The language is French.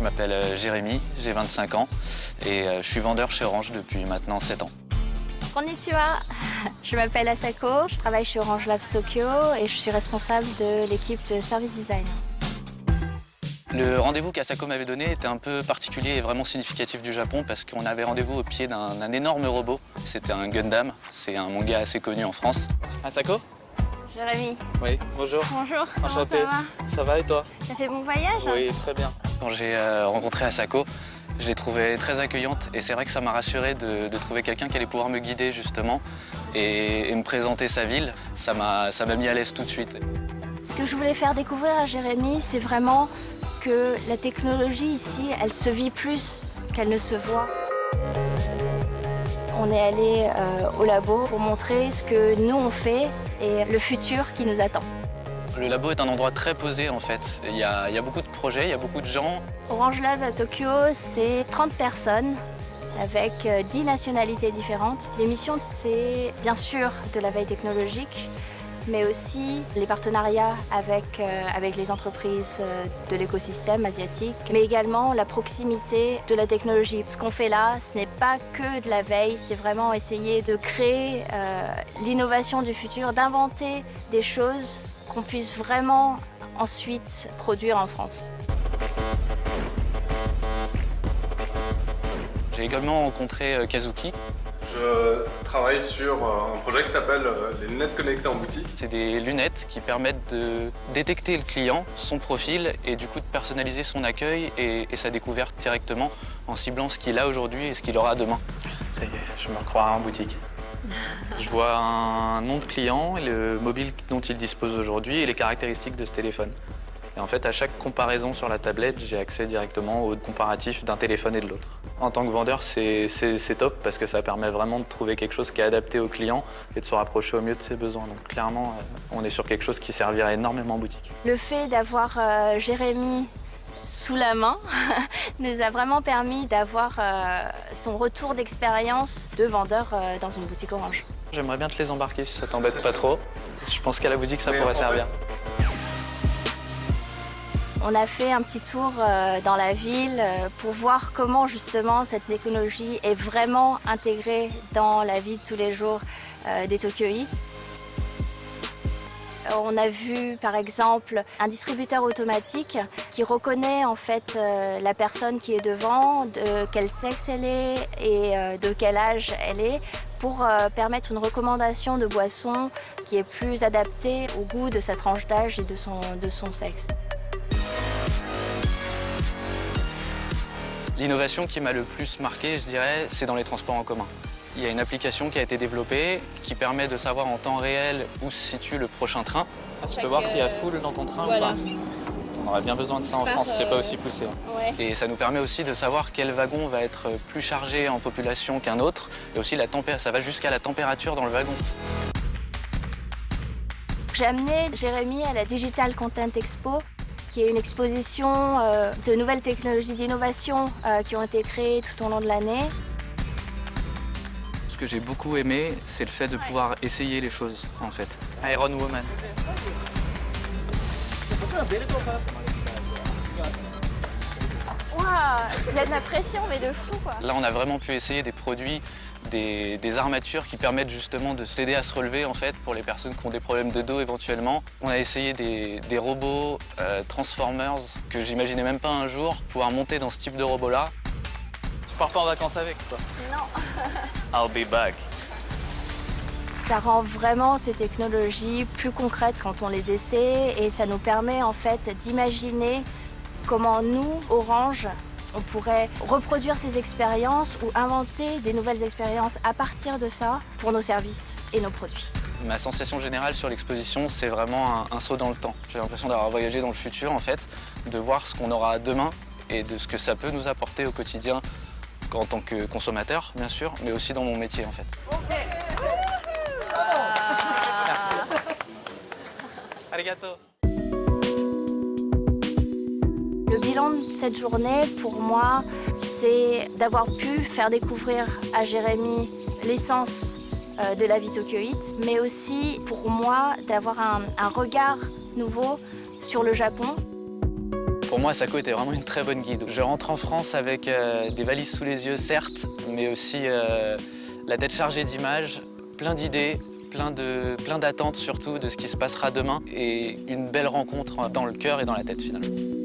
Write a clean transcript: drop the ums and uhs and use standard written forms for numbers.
je m'appelle Jérémy, j'ai 25 ans et je suis vendeur chez Orange depuis maintenant 7 ans. Konnichiwa, je m'appelle Asako, je travaille chez Orange Labs Tokyo et je suis responsable de l'équipe de service design. Le rendez-vous qu'Asako m'avait donné était un peu particulier et vraiment significatif du Japon parce qu'on avait rendez-vous au pied d'un énorme robot. C'était un Gundam, c'est un manga assez connu en France. Asako? Jérémy. Oui, bonjour. Bonjour. Enchanté. Comment ça va? Ça va et toi? T'as fait bon voyage? Oui, très bien. Quand j'ai rencontré Asako, je l'ai trouvée très accueillante et c'est vrai que ça m'a rassuré de trouver quelqu'un qui allait pouvoir me guider justement et me présenter sa ville. Ça m'a mis à l'aise tout de suite. Ce que je voulais faire découvrir à Jérémy, c'est vraiment que la technologie ici, elle se vit plus qu'elle ne se voit. On est allé au labo pour montrer ce que nous on fait et le futur qui nous attend. Le labo est un endroit très posé en fait. Il y a beaucoup de projets, il y a beaucoup de gens. Orange Lab à Tokyo, c'est 30 personnes avec 10 nationalités différentes. L'émission, c'est bien sûr de la veille technologique, mais aussi les partenariats avec les entreprises de l'écosystème asiatique, mais également la proximité de la technologie. Ce qu'on fait là, ce n'est pas que de la veille, c'est vraiment essayer de créer l'innovation du futur, d'inventer des choses qu'on puisse vraiment ensuite produire en France. J'ai également rencontré Kazuki. Je travaille sur un projet qui s'appelle les lunettes connectées en boutique. C'est des lunettes qui permettent de détecter le client, son profil et du coup de personnaliser son accueil et sa découverte directement en ciblant ce qu'il a aujourd'hui et ce qu'il aura demain. Ça y est, je me recroirai en boutique. Je vois un nom de client, le mobile dont il dispose aujourd'hui et les caractéristiques de ce téléphone. Et en fait, à chaque comparaison sur la tablette, j'ai accès directement au comparatif d'un téléphone et de l'autre. En tant que vendeur, c'est top parce que ça permet vraiment de trouver quelque chose qui est adapté au client et de se rapprocher au mieux de ses besoins. Donc clairement, on est sur quelque chose qui servira énormément en boutique. Le fait d'avoir Jérémy sous la main nous a vraiment permis d'avoir son retour d'expérience de vendeur dans une boutique Orange. J'aimerais bien te les embarquer si ça t'embête pas trop. Je pense qu'à la boutique, ça pourrait servir. On a fait un petit tour dans la ville pour voir comment justement cette technologie est vraiment intégrée dans la vie de tous les jours des Tokyoïtes. On a vu par exemple un distributeur automatique qui reconnaît en fait la personne qui est devant, de quel sexe elle est et de quel âge elle est, pour permettre une recommandation de boisson qui est plus adaptée au goût de sa tranche d'âge et de son sexe. L'innovation qui m'a le plus marqué, je dirais, c'est dans les transports en commun. Il y a une application qui a été développée qui permet de savoir en temps réel où se situe le prochain train. Tu peux voir s'il y a foule dans ton train ou pas. On aurait bien besoin de ça en France, c'est pas aussi poussé. Ouais. Et ça nous permet aussi de savoir quel wagon va être plus chargé en population qu'un autre. Et aussi, ça va jusqu'à la température dans le wagon. J'ai amené Jérémy à la Digital Content Expo, qui est une exposition de nouvelles technologies d'innovation qui ont été créées tout au long de l'année. Ce que j'ai beaucoup aimé, c'est le fait de pouvoir essayer les choses, en fait. Iron Woman. Waouh, il y a de la pression, mais de fou, quoi. Là, on a vraiment pu essayer des produits, des armatures qui permettent justement de s'aider à se relever, en fait, pour les personnes qui ont des problèmes de dos éventuellement. On a essayé des robots Transformers que j'imaginais même pas un jour pouvoir monter dans ce type de robot-là. Tu pars pas en vacances avec, toi? Non. I'll be back. Ça rend vraiment ces technologies plus concrètes quand on les essaie et ça nous permet en fait d'imaginer comment nous, Orange, on pourrait reproduire ces expériences ou inventer des nouvelles expériences à partir de ça pour nos services et nos produits. Ma sensation générale sur l'exposition, c'est vraiment un saut dans le temps. J'ai l'impression d'avoir voyagé dans le futur, en fait, de voir ce qu'on aura demain et de ce que ça peut nous apporter au quotidien en tant que consommateur, bien sûr, mais aussi dans mon métier, en fait. Merci. Arigato. Le bilan de cette journée, pour moi, c'est d'avoir pu faire découvrir à Jérémy l'essence de la vie tokyoïte, mais aussi pour moi d'avoir un regard nouveau sur le Japon. Pour moi, Asako était vraiment une très bonne guide. Je rentre en France avec des valises sous les yeux, certes, mais aussi la tête chargée d'images, plein d'idées, plein d'attentes surtout de ce qui se passera demain et une belle rencontre dans le cœur et dans la tête finalement.